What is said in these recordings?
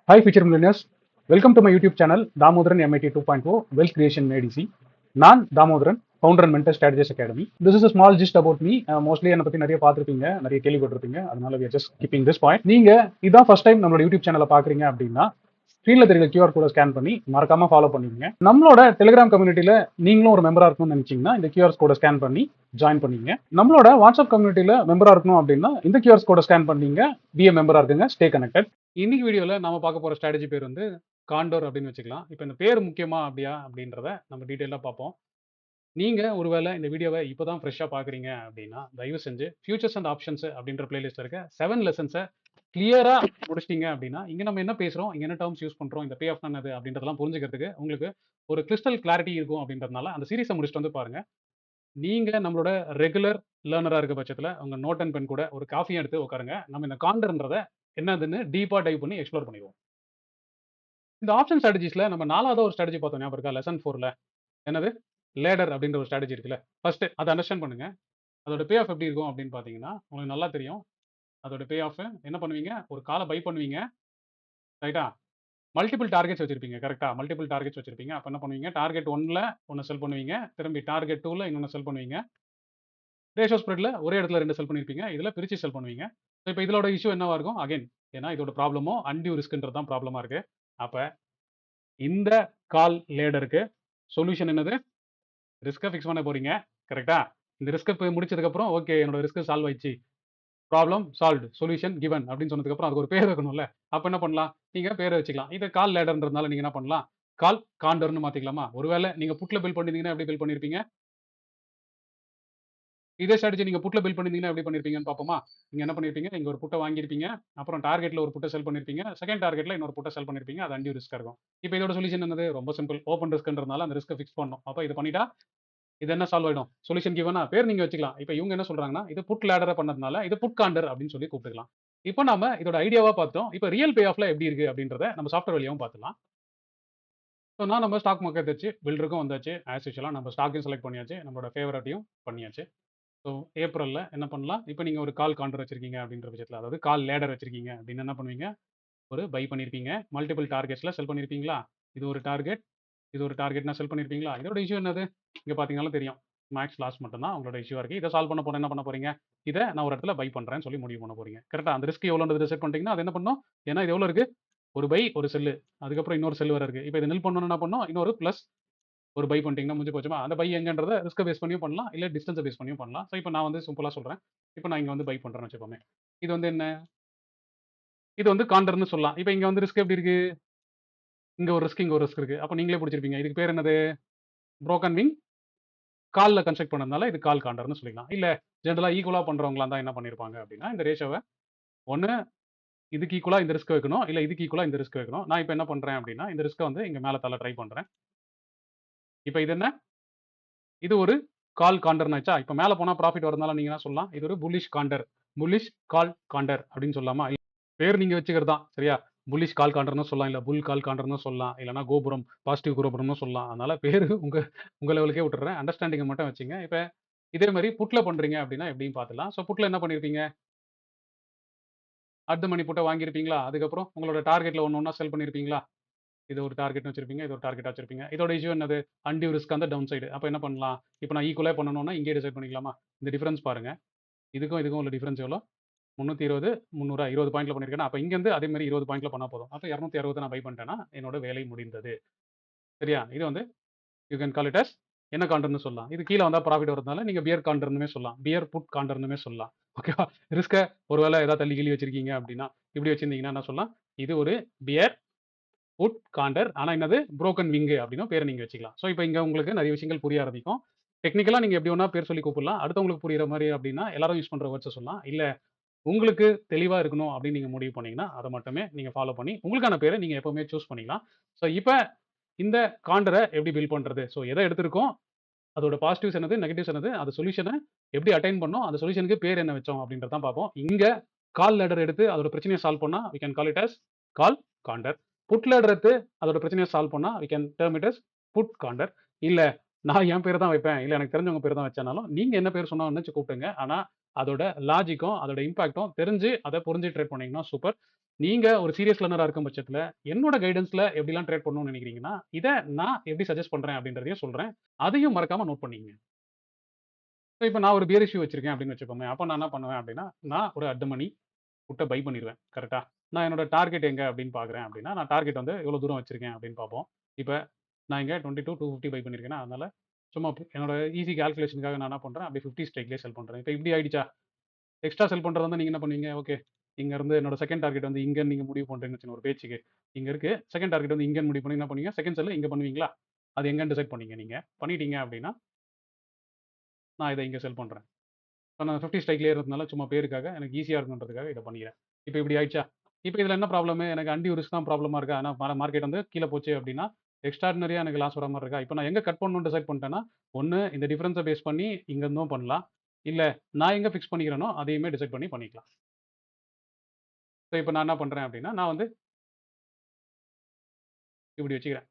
Hi, future millennials. Welcome to my YouTube channel, Damodaran MIT 2.0 Wealth Creation Made Easy. நான் Damodaran, founder and mentor strategist academy. This is a small gist about me. Mostly என்னை பற்றி நிறைய பார்த்துருப்பீங்க, நிறைய கேள்விப்பட்டிருப்பீங்க. அதனால we are just keeping this point. நீங்க இதான் ஃபர்ஸ்ட் டைம் நம்மளோட யூடியூப் சேனலை பார்க்குறீங்க அப்படின்னா ஸ்க்ரீனில் தெரியுற QR கோடை ஸ்கேன் பண்ணி மறக்காம ஃபாலோ பண்ணிக்கங்க. நம்மளோட டெலிகிராம் கம்யூனிட்டியில் நீங்களும் ஒரு மெம்பராக இருக்கணும்னு நினைச்சீங்கன்னா இந்த QR கோடை ஸ்கேன் பண்ணி ஜாயின் பண்ணிங்க. நம்மளோட வாட்ஸ்அப் கம்யூனிட்டியில் மெம்பராக இருக்கணும் அப்படின்னா இந்த QR கோடை ஸ்கேன் பண்ணீங்க, பிஏ மெம்பராக இருக்குங்க, ஸ்டே கனெக்டட். இன்னைக்கு வீடியோவில் நாம பார்க்க போகிற ஸ்ட்ராட்டஜி பேர் வந்து காண்டோர் அப்படின்னு வச்சுக்கலாம். இப்போ இந்த பேர் முக்கியமா அப்படியா அப்படின்றத நம்ம டீட்டெயிலாக பார்ப்போம். நீங்கள் ஒருவேளை இந்த வீடியோவை இப்போ தான் ஃப்ரெஷ்ஷாக பார்க்குறீங்க அப்படின்னா தயவு செஞ்சு ஃபியூச்சர்ஸ் அண்ட் ஆப்ஷன்ஸ் அப்படின்ற பிளேலிஸ்ட்டில் இருக்க 7 லெசன்ஸை கிளியராக முடிச்சிட்டிங்க அப்படின்னா இங்கே நம்ம என்ன பேசுகிறோம், இங்கே என்ன டேர்ம்ஸ் யூஸ் பண்ணுறோம், இந்த பே ஆஃப் என்னது அப்படின்றதெல்லாம் புரிஞ்சுக்கிறதுக்கு உங்களுக்கு ஒரு கிறிஸ்டல் கிளாரிட்டி இருக்கும் அப்படின்றதுனால அந்த சீரிஸை முடிச்சுட்டு வந்து பாருங்கள். நீங்கள் நம்மளோட ரெகுலர் லேர்னராக இருக்க பட்சத்தில் உங்கள் நோட் அண்ட் பென் கூட ஒரு காஃபியும் எடுத்து உட்காருங்க. நம்ம இந்த காண்டர்ன்றதை என்னதுன்னு டீப்பாக டைவ் பண்ணி எக்ஸ்ப்ளோர் பண்ணிடுவோம். இந்த ஆப்ஷன் ஸ்ட்ராட்டஜிஸில் நம்ம 4வது ஒரு ஸ்ட்ராட்டஜி பார்த்தோம், ஞாபகம் இருக்கா? லெசன் 4ல என்னது லேடர் அப்படின்ற ஒரு ஸ்ட்ராட்டஜி இருக்குல்ல. ஃபர்ஸ்ட் அதை அண்டர்ஸ்டாண்ட் பண்ணுங்க. அதோட பே ஆஃப் எப்படி இருக்கும் அப்படின்னு பார்த்தீங்கன்னா உங்களுக்கு நல்லா தெரியும். அதோட பே ஆஃப் என்ன பண்ணுவீங்க, ஒரு காலை பை பண்ணுவீங்க, ரைட்டா? மல்டிபிள் டார்கெட்ஸ் வச்சிருப்பீங்க, கரெக்டா? மல்டிபிள் டார்கெட்ஸ் வச்சிருப்பீங்க. அப்போ என்ன பண்ணுவீங்க, டார்கெட் 1ல ஒன்று செல் பண்ணுவீங்க, திரும்பி டார்கெட் 2ல இன்னொன்று செல் பண்ணுவீங்க. ரேஷியோ ஸ்ப்ரெட்ல ஒரே இடத்துல 2 செல் பண்ணியிருப்பீங்க, இதில் பிரித்து செல் பண்ணுவீங்க. ஸோ இப்போ இதோட இஷ்யூ என்னவா இருக்கும்? அகைன் ஏன்னா இதோட ப்ராப்ளமோ அன்டியூ ரிஸ்க்ன்றது தான் ப்ராப்ளமாக இருக்கு. அப்போ இந்த கால் லேடருக்கு சொல்யூஷன் என்னது? ரிஸ்க்கை ஃபிக்ஸ் பண்ண போறீங்க, கரெக்டா? இந்த ரிஸ்க்கை முடிச்சதுக்கப்புறம் ஓகே என்னோட ரிஸ்க் சால்வ் ஆயிடுச்சு, ப்ராப்ளம் சால்வ்டு, சொல்யூஷன் கிவன் அப்படின்னு சொன்னதுக்கப்புறம் அதுக்கு ஒரு பேர் வைக்கணும்ல. அப்போ என்ன பண்ணலாம், நீங்கள் பேரை வச்சுக்கலாம். இது கால் லேடர்ன்றதுனால நீங்கள் என்ன பண்ணலாம், கால் காண்டர்னு மாற்றிக்கலாமா? ஒருவேளை நீங்கள் புட்டில் பில் பண்ணியிருந்தீங்கன்னா எப்படி பில் பண்ணியிருப்பீங்க? இதே ஸ்ட்ராட்டஜி நீங்கள் புட்டில் பில் பண்ணியிருந்தீங்கன்னா எப்படி பண்ணியிருப்பீங்கன்னு பார்ப்போமா? நீங்கள் என்ன பண்ணியிருப்பீங்க, இங்கே ஒரு புட்டை வாங்கியிருப்பீங்க, அப்புறம் டார்கெட்டில் ஒரு புட்டை செல் பண்ணியிருப்பீங்க, செகண்ட் டார்கெட்டில் இன்னொரு புட்டை செல் பண்ணியிருப்பீங்க. அது அன்டியூ ரிஸ்க்காக இருக்கும். இப்போ இதோட சொல்யூஷன் என்னது? ரொம்ப சிம்பிள். ஓப்பன் ரிஸ்க்ன்றதுனால அந்த ரிஸ்க்கை ஃபிக்ஸ் பண்ணணும். அப்போ இது பண்ணிட்டா இது என்ன சால்வ் ஆயிடும்? சொல்யூஷன் கிவனா பேர் நீங்க வச்சுக்கலாம். இப்போ இவங்க என்ன சொல்றாங்கன்னா இது புட் லேடரை பண்ணதுனால இது புட் காண்டர் அப்படின்னு சொல்லி கூப்பிட்டுக்கலாம். இப்போ நாம இதோட ஐடியாவா பார்த்தோம். இப்போ ரியல் பே ஆஃப்ல எப்படி இருக்கு அப்படின்றத நம்ம சாஃப்ட்வேர் வழியாவும் பார்த்துலாம். ஸோ நான் நம்ம ஸ்டாக் மார்க்கெட் வச்சு பில்டருக்கும் வந்தாச்சு. ஆஸ் யூஷுவலா நம்ம ஸ்டாக்கையும் செலக்ட் பண்ணியாச்சு, நம்மளோட ஃபேவரட்டையும் பண்ணியாச்சு. ஸோ ஏப்ரல்ல என்ன பண்ணலாம், இப்போ நீங்க ஒரு கால் காண்டர் வச்சிருக்கீங்க அப்படின்ற பட்சத்தில், அதாவது கால் லேடர் வச்சிருக்கீங்க அப்படின்னு என்ன பண்ணுவீங்க, ஒரு பை பண்ணியிருப்பீங்க, மல்டிபிள் டார்கெட்ஸ்ல செல் பண்ணியிருப்பீங்களா? இது ஒரு டார்கெட், இது ஒரு டார்கெட்னா செல் பண்ணியிருப்பீங்களா? இதோட இஷ்யூ என்னது? இங்கே பார்த்தீங்கன்னாலும் தெரியும், மேக்ஸ் லாஸ் மட்டும் தான் உங்களோட இஷ்யூவாக இருக்குது. இதை சால்வ் பண்ண போனால் என்ன பண்ண போறீங்க, இதை நான் ஒரு இடத்துல பை பண்ணுறேன்னு சொல்லி முடிவு பண்ண போறீங்க, கரெக்டாக? அந்த ரிஸ்க் எவ்வளோன்றது செட் பண்ணிட்டீங்கன்னா அது என்ன பண்ணும், ஏன்னா இது எவ்வளோ இருக்குது, ஒரு பை ஒரு செல்லு, அதுக்கப்புறம் இன்னொரு செல் வர இருக்குது. இப்போ இது நில் பண்ணணும் என்ன பண்ணும், இன்னொரு ப்ளஸ் ஒரு பை பண்ணிட்டீங்கன்னா முடிஞ்சு போச்சுமா? அந்த பை எங்கன்றதை ரிஸ்க்கை பேஸ் பண்ணியும் பண்ணலாம், இல்லை டிஸ்டன்ஸை பேஸ் பண்ணியும் பண்ணலாம். ஸோ இப்போ நான் வந்து சிம்பிளாக சொல்கிறேன். இப்போ நான் இங்கே வந்து பை பண்ணுறேன்னு வச்சுக்கோமே, இது வந்து என்ன, இது வந்து காண்டர்னு சொல்லலாம். இப்போ இங்கே வந்து ரிஸ்க் எப்படி இருக்குது, இங்கே ஒரு ரிஸ்க், இங்கே ஒரு ரிஸ்க் இருக்குது. அப்போ நீங்களே பிடிச்சிருப்பீங்க. இதுக்கு பேர் என்னது, புரோக்கன் விங் காலில் கன்ஸ்ட்ரக்ட் பண்ணதுனால இது கால் காண்டர்னு சொல்லிக்கலாம். இல்லை ஜென்ரலாக ஈக்குவலாக பண்ணுறவங்களா தான் என்ன பண்ணியிருப்பாங்க அப்படின்னா, இந்த ரேஷோவை ஒன்று இதுக்கு ஈக்குவலாக இந்த ரிஸ்க் வைக்கணும், இல்லை இதுக்கு ஈக்குவலாக இந்த ரிஸ்க் வைக்கணும். நான் இப்போ என்ன பண்ணுறேன் அப்படின்னா, இந்த ரிஸ்க்கை வந்து இங்கே மேலே தள்ள ட்ரை பண்ணுறேன். இப்போ இது என்ன, இது ஒரு கால் காண்டர்னு ஆச்சா? இப்போ மேலே போனால் ப்ராஃபிட் வரதுனால நீங்கள் என்ன சொல்லலாம், இது ஒரு புல்லிஷ் காண்டர், புல்லிஷ் கால் காண்டர் அப்படின்னு சொல்லலாமா? பேர் நீங்கள் வச்சுக்கிறது தான், சரியா? புல்லிஷ் கால் காண்டர்னு சொல்லலாம், இல்லை புல் கால் காண்டர்னு சொல்லலாம், இல்லைனா கோபுரம், பாசிட்டிவ் கோபுரம்னு சொல்லலாம். அதனால பேர் உங்கள் லெவலுக்கே விட்டுறேன், அண்டர்ஸ்டாண்டிங்கை மட்டும் வச்சுங்க. இப்போ இதே மாதிரி புட்ல பண்ணுறீங்க அப்படின்னா எப்படின்னு பார்த்துலாம். ஸோ புட்ல என்ன பண்ணியிருப்பீங்க, அட் மணி புட்டை வாங்கியிருப்பீங்களா? அதுக்கப்புறம் உங்களோட டார்கெட்டில் ஒன்று ஒன்றா செல் பண்ணியிருப்பீங்களா? இது ஒரு டார்கெட்னு வச்சிருப்பீங்க, இது ஒரு டார்கெட்டாக வச்சிருப்பீங்க. இதோட இஷ்யூ என்னது, அன்டியூ ரிஸ்க் அந்த டவுன் சைடு. அப்போ என்ன பண்ணலாம், இப்போ நான் ஈக்குவலாக பண்ணணும்னா இங்கே டிசைட் பண்ணிக்கலாமா? இந்த டிஃபரன்ஸ் பாருங்க, இதுக்கும் இதுக்கும் உள்ள டிஃபரன்ஸ் எவ்வளோ, 320 300 20 பாயிண்ட்ல பண்ணியிருக்கேன். அப்போ இங்கேருந்து அதே மாதிரி 20 பாயிண்ட்ல பண்ணால் போதும். அப்போ 260 நான் பை பண்ணிட்டேன்னா என்னோட வேலை முடிந்தது, சரியா? இது வந்து you can call it as என்ன காண்டர்னு சொல்லலாம். இது கீழே வந்தால் ப்ராஃபிட் வரதுனால நீங்கள் பியர் காண்டர்னுமே சொல்லலாம், பியர் புட் காண்டர்னுமே சொல்லலாம். ஓகேவா? ரிஸ்க்கை ஒருவேளை ஏதாவது தள்ளி கிள்ளி வச்சிருக்கீங்க அப்படின்னா, இப்படி வச்சிருந்தீங்கன்னா என்ன சொல்லலாம், இது ஒரு பியர் புட் காண்டர், ஆனால் என்னது புரோக்கன் விங்கு அப்படின்னு பேரை நீங்கள் வச்சுக்கலாம். ஸோ இப்போ இங்கே உங்களுக்கு நிறைய விஷயங்கள் புரிய ஆரம்பிக்கும். டெக்னிக்கலாக நீங்கள் எப்படி வேணா பேர் சொல்லி கூப்பிடலாம். அடுத்தவங்களுக்கு புரியுற மாதிரி அப்படின்னா எல்லாரும் யூஸ் பண்ணுற வேர்ட்ஸை சொல்லலாம். இல்லை உங்களுக்கு தெளிவாக இருக்கணும் அப்படின்னு நீங்கள் முடிவு பண்ணீங்கன்னா அதை மட்டுமே நீங்கள் ஃபாலோ பண்ணி உங்களுக்கான பேரை நீங்கள் எப்போவுமே சூஸ் பண்ணிக்கலாம். ஸோ இப்போ இந்த காண்டரை எப்படி பில்ட் பண்ணுறது, ஸோ எதை எடுத்திருக்கோம், அதோட பாசிட்டிவ்ஸ் என்னது, நெகட்டிவ்ஸ் என்னது, அந்த சொல்யூஷனை எப்படி அட்டைன் பண்ணோம், அந்த சொல்யூஷனுக்கு பேர் என்ன வச்சோம் அப்படின்றத பார்ப்போம். இங்கே கால் லேடர் எடுத்து அதோட பிரச்சனையை சால்வ் பண்ணால் we can call it as call condor. Put ladder எடுத்து அதோட பிரச்சனையை சால்வ் பண்ணால் we can term it as put condor. இல்லை நான் என் பேர் தான் வைப்பேன், இல்லை எனக்கு தெரிஞ்சவங்க பேர் தான் வச்சனாலும் நீங்கள் என்ன பேர் சொன்னாலும் வச்சு கூப்பிட்டுங்க. ஆனால் அதோட லாஜிக்கும் அதோட இம்பாக்டும் தெரிஞ்சு அதை புரிஞ்சு ட்ரை பண்ணீங்கன்னா சூப்பர். நீங்க ஒரு சீரியஸ் லேர்னரா இருக்கும் பட்சத்துல, என்னோட கைடன்ஸ்ல எப்படிலாம் ட்ரேட் பண்ணணும்னு நினைக்கிறீங்கன்னா, இத நான் எப்படி சஜெஸ்ட் பண்றேன் அப்படின்றதையும் சொல்றேன். அதையும் மறக்காம நோட் பண்ணிக்கங்க. இப்ப நான் ஒரு பியர் இஷ்யூ வச்சிருக்கேன் அப்படின்னு வச்சுக்கோங்க. அப்ப நான் என்ன பண்ணுவேன் அப்படின்னா, நான் ஒரு at the money puttu by பண்ணிருவேன். கரெக்ட்டா? நான் என்னோட டார்கெட் எங்க அப்படின்னு பார்க்குறேன் அப்படின்னா, நான் டார்கெட் வந்து எவ்வளோ தூரம் வச்சிருக்கேன் அப்படின்னு பார்ப்போம். இப்ப நான் இங்க 22,250 பை பண்ணியிருக்கேன்னா, அதனால சும்மா என்னோட ஈஸி கால்குலேஷனுக்காக நான் என்ன பண்றேன், அப்படியே 50 ஸ்ட்ரைக்லயே செல் பண்றேன். இப்ப இப்படி ஆயிடுச்சா? எக்ஸ்ட்ரா செல் பண்றது வந்து நீங்க என்ன பண்ணுவீங்க? ஓகே. இங்க இருந்து என்னோட செகண்ட் டார்கெட் வந்து இங்கன்னு நீங்க முடிவு பண்றீங்கன்னு வச்சுக்கோங்க ஒரு பேச்சுக்கு. இங்க இருக்கு. செகண்ட் டார்கெட் வந்து இங்கன்னு முடிவு பண்ணி என்ன பண்ணுவீங்க? செகண்ட் செல் இங்க பண்ணுவீங்களா? அது எங்கன்னு டிசைட் பண்ணீங்க நீங்க. பண்ணிட்டீங்க அப்படின்னா, நான் இத இங்க செல் பண்றேன். இப்ப நான் 50 ஸ்ட்ரைக்லயே இருந்ததுனால சும்மா பேருக்காக எனக்கு ஈஸியா இருக்கணுன்றதுக்காக இத பண்ணிக்கிறேன். இப்ப இப்படி ஆயிடுச்சா? இப்ப இதுல என்ன ப்ராப்ளமு? எனக்கு அன்டியூ ரிஸ்க் தான் ப்ராப்ளமா இருக்கா? ஆனா மார்க்கெட் வந்து கீழ போச்சு அப்படின்னா, எக்ஸ்ட்ரார்டினரியா எனக்கு லாஸ் வர மாரி இருக்கா? இப்ப நான் எங்க கட் பண்ணணும்னு டிசைட் பண்ணிட்டேன்னா, ஒண்ணு இந்த டிஃபரன்ஸ பேஸ் பண்ணி இங்க இருந்தும் பண்ணலாம். இல்ல நான் எங்க ஃபிக்ஸ் பண்ணிக்கிறேனோ, அதையுமே டிசைட் பண்ணி பண்ணிக்கலாம். ஸோ இப்ப நான் என்ன பண்றேன் அப்படின்னா, நான் வந்து இப்படி வச்சுக்கிறேன்.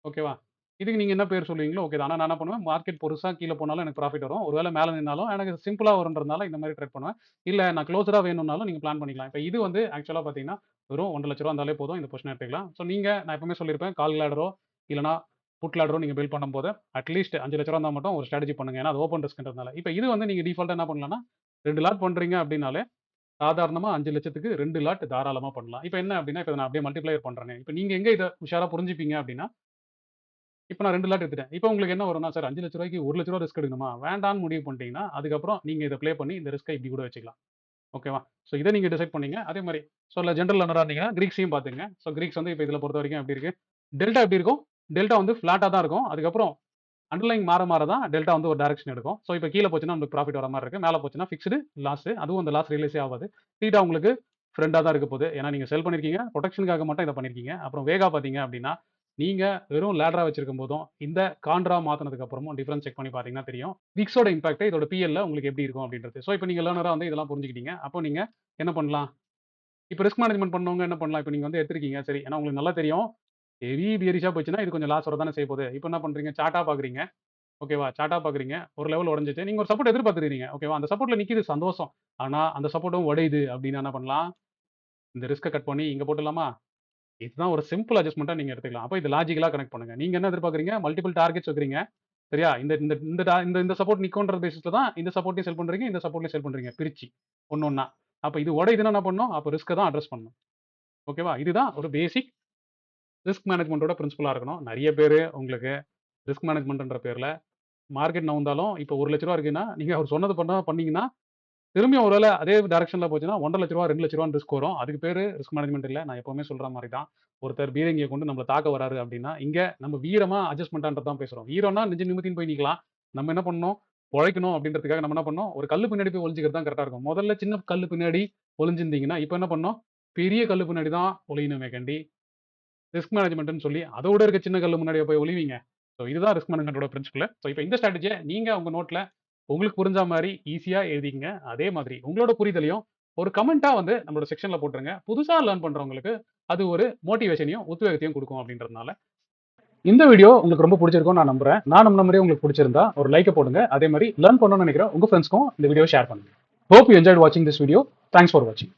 ஓகேவா? இதுக்கு நீங்க என்ன பேர் சொல்லுவீங்களோ ஓகே தான். ஆனா நான் என்ன பண்ணுவேன், மார்க்கெட் பெருசா கீழ போனாலும் எனக்கு ப்ராஃபிட் வரும். ஒருவேள மேல நின்னாலும் எனக்கு சிம்பிளா வரும்ன்றதுனால இந்த மாரி ட்ரேட் பண்ணுவேன். இல்ல நான் க்ளோஸ்டா வேணும்னாலும் நீங்க பிளான் பண்ணிக்கலாம். இப்ப இது வந்து ஆக்சுவலா பார்த்தீங்கன்னா, வெறும் ரூ. 1,00,000 இருந்தாலே போதும். இந்த பொசிஷன எடுத்துக்கலாம். ஸோ நீங்க நான் எப்பவுமே சொல்லியிருப்பேன், கால் லேடரோ இல்லன்னா புட் லேடரோ நீங்க பில்ட் பண்ணும்போது, அட்லீஸ்ட் ரூ. 5,00,000 இருந்தா மட்டும் ஒரு ஸ்ட்ராட்டஜி பண்ணுங்க. ஏன்னா அது ஓப்பன் ரிஸ்க்ன்றதுனால. இப்ப இது வந்து நீங்க டிஃபால்ட்டா என்ன பண்ணலாம்னா, 2 லாட் பண்றீங்க அப்படின்னாலே, சாதாரணமா 5,00,000க்கு 2 லாட் தாராளமா பண்ணலாம். இப்ப என்ன அப்படின்னா, இப்ப நான் அப்படியே மல்டிப்ளையர் பண்றேனே. இப்ப நீங்க எங்க இத உஷாரா புரிஞ்சுப்பீங்க அப்படின்னா, இப்ப நான் 2 லாட் எடுத்துட்டேன். இப்ப உங்களுக்கு என்ன வரும்னா, சார் ரூ. 5,00,000க்கு ரூ. 1,00,000 ரிஸ்க் எடுக்கணுமா? வேண்டான்னு முடிவு பண்ணிட்டீங்கன்னா, அதுக்கப்புறம் நீங்க இத ப்ளே பண்ணி இந்த ரிஸ்க்க இப்படி கூட வச்சுக்கலாம். ஓகேவா? ஸோ இத நீங்க டிசைட் பண்ணீங்க. அதே மாரி ஜெனரல் லேர்னரா இருந்தீங்கன்னா, கிரீக்ஸையும் பார்த்துக்கங்க. ஸோ கிரீக்ஸ் வந்து இப்ப இதுல பொறுத்தவரைக்கும் எப்படி இருக்கு? டெல்டா எப்படி இருக்கும்? டெல்டா வந்து ஃப்ளாட்டா தான் இருக்கும். அதுக்கப்புறம் அண்டர்லைங் மாற மாற தான் டெல்டா வந்து ஒரு டைரக்ஷன் எடுக்கும். ஸோ இப்ப கீழ போச்சுன்னா உங்களுக்கு ப்ராஃபிட் வர மாரி இருக்கு. மேல போச்சுன்னா ஃபிக்ஸ்டு லாஸ். அதுவும் அந்த லாஸ் ரியலைஸே ஆவாது. தீட்டா உங்களுக்கு ஃப்ரெண்டா தான் இருக்க போகுது. ஏன்னா நீங்க செல் பண்ணியிருக்கீங்க. புரொடெக்ஷனுக்காக மட்டும் இத பண்ணியிருக்கீங்க. அப்புறம் வேகா பார்த்தீங்க அப்படின்னா, நீங்க வெறும் லேடரா வச்சிருக்கும் போதும், இந்த கான்ட்ரா மாத்துனதுக்கு அப்புறமும் டிஃபரன்ஸ் செக் பண்ணி பார்த்தீங்கன்னா தெரியும். விக்ஸோட இம்பாக்ட் இதோட பிஎல்ல உங்களுக்கு எப்படி இருக்கும் அப்படின்றது. ஸோ இப்ப நீங்க லேர்னரா வந்து இதெல்லாம் புரிஞ்சுக்கிட்டீங்க. அப்போ நீங்க என்ன பண்ணலாம்? இப்ப ரிஸ்க் மேனேஜ்மென்ட் பண்ணவங்க என்ன பண்ணலாம்? இப்ப நீங்க வந்து எடுத்திருக்கீங்க. சரி. ஏன்னா உங்களுக்கு நல்லா தெரியும். ஹெவி பியரிஷா போச்சுன்னா, இது கொஞ்சம் லாஸ் வரதானே செய்ய போகுது. இப்ப என்ன பண்றீங்க? சார்ட்டா பார்க்குறீங்க. ஓகேவா? சார்ட்டா பார்க்குறீங்க. ஒரு லெவல் உடைஞ்சுச்சு. நீங்க ஒரு சப்போர்ட் எதிர்பார்த்துருக்கீங்க. ஓகேவா? அந்த சப்போர்ட்ல நிக்கிது சந்தோஷம். ஆனா, அந்த சப்போர்ட்டும் உடையுது அப்டின்னா என்ன பண்ணலாம்? இந்த ரிஸ்க்க கட் பண்ணி இங்க போட்டுடலாமா? இதுதான் ஒரு சிம்பிள் அட்ஜஸ்ட்மென்ட்டா நீங்க எடுத்துக்கலாம். அப்ப இது லாஜிக்கலா கனெக்ட் பண்ணுங்க. நீங்க என்ன எதிர்பார்க்குறீங்க? மல்டிபிள் டார்கெட்ஸ் வைக்கிறீங்க. சரியா? இந்த இந்த இந்த டா இந்த இந்த சப்போர்ட் நிக்குன்ற பேசிஸ்ல தான் இந்த சப்போர்ட்டையும் செல் பண்றீங்க. இந்த சப்போர்ட்டையும் செல் பண்றீங்க. பிரிச்சு. ஒண்ணொண்ணா. அப்ப இது உடையுதுன்னா என்ன பண்ணணும்? அப்ப ரிஸ்க்க தான் அட்ரஸ் பண்ணணும். ஓகேவா? இதுதான் ஒரு பேசிக் ரிஸ்க் மேனேஜ்மென்ட்டோட பிரின்சிபலா இருக்கணும். நெறைய பேரு உங்களுக்கு ரிஸ்க் மேனேஜ்மென்ட்ன்ற பேர்ல மார்க்கெட் நவுந்தாலும் இப்ப ரூ. 1,00,000 இருக்குன்னா, நீங்க அவர் சொன்னது பண்ணீங்கன்னா, திரும்பியும் ஒரு வேள அதே டைரக்ஷன்ல போச்சுன்னா, ரூ. 1,50,000 ரூ. 2,00,000 ரிஸ்க் வரும். அதுக்கு பேரு ரிஸ்க் மேனேஜ்மென்ட் இல்ல. நான் எப்பவுமே சொல்ற மாரி தான். ஒருத்தர் பீரங்கிய கொண்டு நம்மள தாக்க வராரு அப்டின்னா, இங்க நம்ம வீரமா அட்ஜஸ்ட்மென்ட்டான்றது தான் பேசுறோம். வீரம்னா நெஞ்சு நிமித்தின்னு போய் நிக்கலாம். நம்ம என்ன பண்ணணும்? பொழைக்கணும் அப்டின்றதுக்காக நம்ம என்ன பண்ணணும்? ஒரு கல்லு பின்னாடி போய் ஒளிஞ்சுக்கிறது தான் கரெக்ட்டா இருக்கும். முதல்ல சின்ன கல்லு பின்னாடி ஒளிஞ்சிருந்தீங்கன்னா, இப்ப என்ன பண்ணணும்? பெரிய கல்லு பின்னாடி தான் ஒளியணுமே கண்டி, ரிஸ்க் மேனேஜ்மென்ட்ன்னு சொல்லி, அதோட இருக்க சின்ன கல்லு முன்னாடியா போய் ஒளிவீங்க? ஸோ இதுதான் ரிஸ்க் மேனேஜ்மென்ட்டோட பிரின்சிபல். ஸோ இப்ப இந்த ஸ்ட்ராட்டஜிய நீங்க உங்க நோட்ல உங்களுக்கு புரிஞ்சா மாரி ஈஸியா எழுதிக்கங்க. அதே மாதிரி உங்களோட புரிதலையும் ஒரு கமெண்ட்டா வந்து நம்மளோட செக்ஷன்ல போட்டுருங்க. புதுசா லேர்ன் பண்றவங்களுக்கு அது ஒரு மோட்டிவேஷனையும், உத்வேகத்தையும் குடுக்கும் அப்படின்றதுனால. இந்த வீடியோ உங்களுக்கு ரொம்ப புடிச்சிருக்கும்னு நான் நம்புறேன். நான் நம்புன மாரியே உங்களுக்கு புடிச்சிருந்தா ஒரு லைக்க போடுங்க. அதே மாரி லேர்ன் பண்ணணும்னு நெனைக்கிற உங்க ஃபிரெண்ட்ஸ்க்கும் இந்த வீடியோவ ஷேர் பண்ணுங்க. ஹோப் யூ என்ஜாய்ட் வாட்சிங் திஸ் வீடியோ. தேங்க்ஸ் ஃபார் வாட்சிங்.